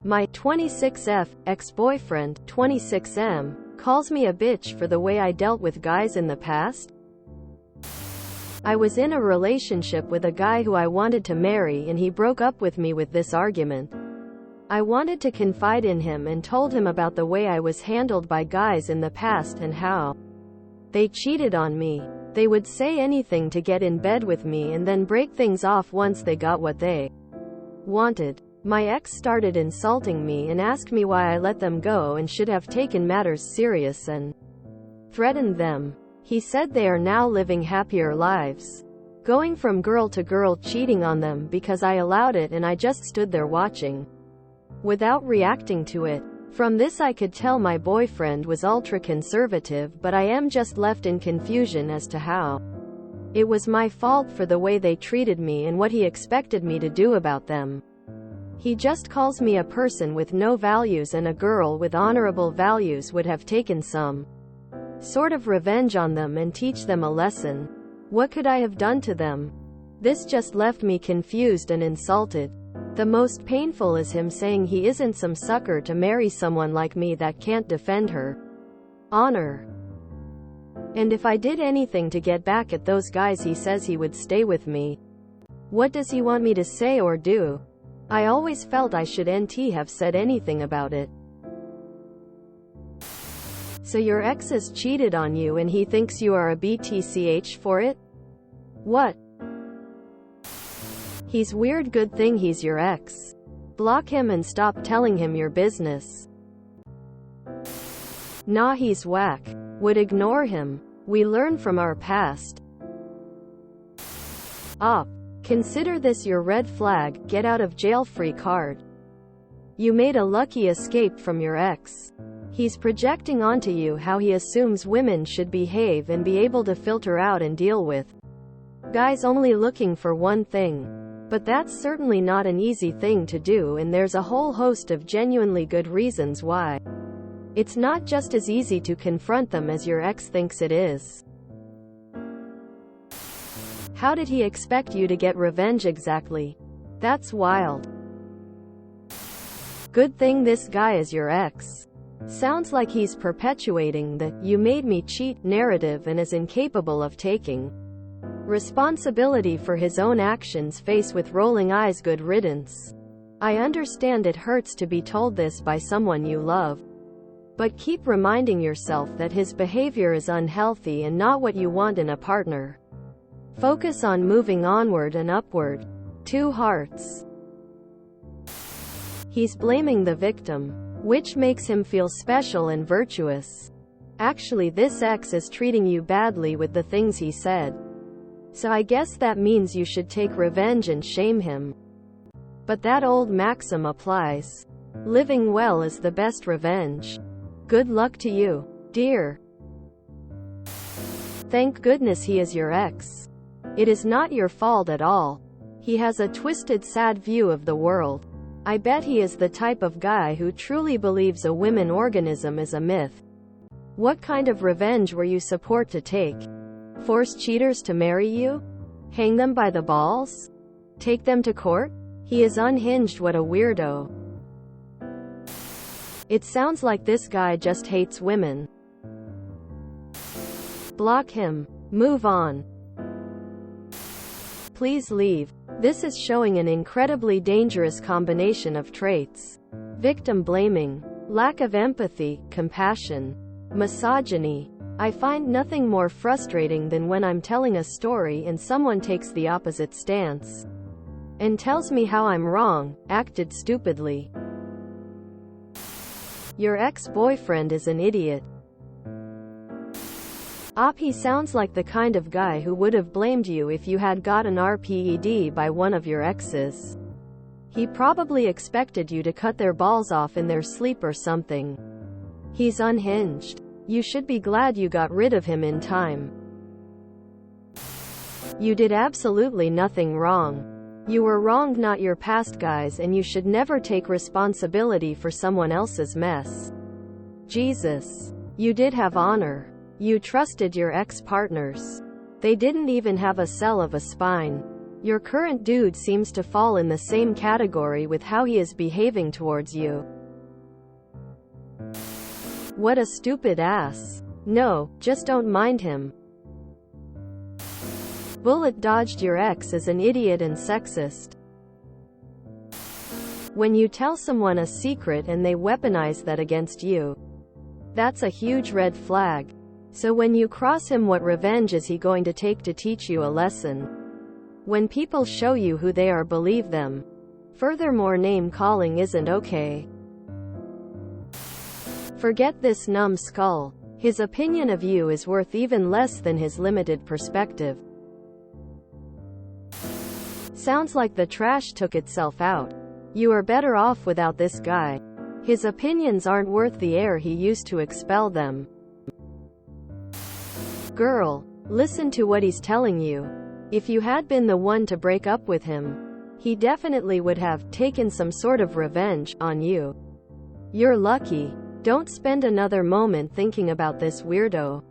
My 26F ex-boyfriend, 26M, calls me a bitch for the way I dealt with guys in the past. I was in a relationship with a guy who I wanted to marry, and he broke up with me with this argument. I wanted to confide in him and told him about the way I was handled by guys in the past and how they cheated on me. They would say anything to get in bed with me and then break things off once they got what they wanted. My ex started insulting me and asked me why I let them go and should have taken matters serious and threatened them. He said they are now living happier lives, going from girl to girl, cheating on them because I allowed it, and I just stood there watching without reacting to it. From this I could tell my boyfriend was ultra-conservative, but I am just left in confusion as to how it was my fault for the way they treated me and what he expected me to do about them. He just calls me a person with no values, and a girl with honorable values would have taken some sort of revenge on them and teach them a lesson. What could I have done to them? This just left me confused and insulted. The most painful is him saying he isn't some sucker to marry someone like me that can't defend her honor. And if I did anything to get back at those guys, he says he would stay with me. What does he want me to say or do? I always felt I shouldn't have said anything about it. So your ex has cheated on you and he thinks you are a BTCH for it? What? He's weird. Good thing he's your ex. Block him and stop telling him your business. Nah, he's whack. Would ignore him. We learn from our past. Op. Consider this your red flag, get out of jail free card. You made a lucky escape from your ex. He's projecting onto you how he assumes women should behave and be able to filter out and deal with guys only looking for one thing. But that's certainly not an easy thing to do, and there's a whole host of genuinely good reasons why it's not just as easy to confront them as your ex thinks it is. How did he expect you to get revenge exactly? That's wild. Good thing this guy is your ex. Sounds like he's perpetuating the "you made me cheat" narrative and is incapable of taking responsibility for his own actions. Face with rolling eyes. Good riddance. I understand it hurts to be told this by someone you love. But keep reminding yourself that his behavior is unhealthy and not what you want in a partner. Focus on moving onward and upward. 2 hearts. He's blaming the victim, which makes him feel special and virtuous. Actually, this ex is treating you badly with the things he said. So I guess that means you should take revenge and shame him. But that old maxim applies. Living well is the best revenge. Good luck to you, dear. Thank goodness he is your ex. It is not your fault at all. He has a twisted, sad view of the world. I bet he is the type of guy who truly believes a women organism is a myth. What kind of revenge were you support to take? Force cheaters to marry you? Hang them by the balls? Take them to court? He is unhinged. What a weirdo. It sounds like this guy just hates women. Block him. Move on. Please leave. This is showing an incredibly dangerous combination of traits. Victim blaming, lack of empathy, compassion, misogyny. I find nothing more frustrating than when I'm telling a story and someone takes the opposite stance and tells me how I'm wrong, acted stupidly. Your ex-boyfriend is an idiot. He sounds like the kind of guy who would have blamed you if you had gotten RPED by one of your exes. He probably expected you to cut their balls off in their sleep or something. He's unhinged. You should be glad you got rid of him in time. You did absolutely nothing wrong. You were wrong, not your past, guys, and you should never take responsibility for someone else's mess. Jesus. You did have honor. You trusted your ex-partners. They didn't even have a cell of a spine. Your current dude seems to fall in the same category with how he is behaving towards you. What a stupid ass. No, just don't mind him. Bullet dodged your ex as an idiot and sexist. When you tell someone a secret and they weaponize that against you, that's a huge red flag. So when you cross him, what revenge is he going to take to teach you a lesson? When people show you who they are, believe them. Furthermore, name calling isn't okay. Forget this numbskull. His opinion of you is worth even less than his limited perspective. Sounds like the trash took itself out. You are better off without this guy. His opinions aren't worth the air he used to expel them. Girl, listen to what he's telling you. If you had been the one to break up with him, he definitely would have taken some sort of revenge on you. You're lucky. Don't spend another moment thinking about this weirdo.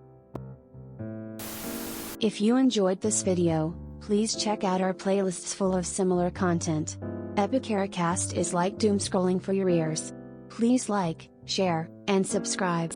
If you enjoyed this video, please check out our playlists full of similar content. Epicaricast is like doom scrolling for your ears. Please like, share, and subscribe.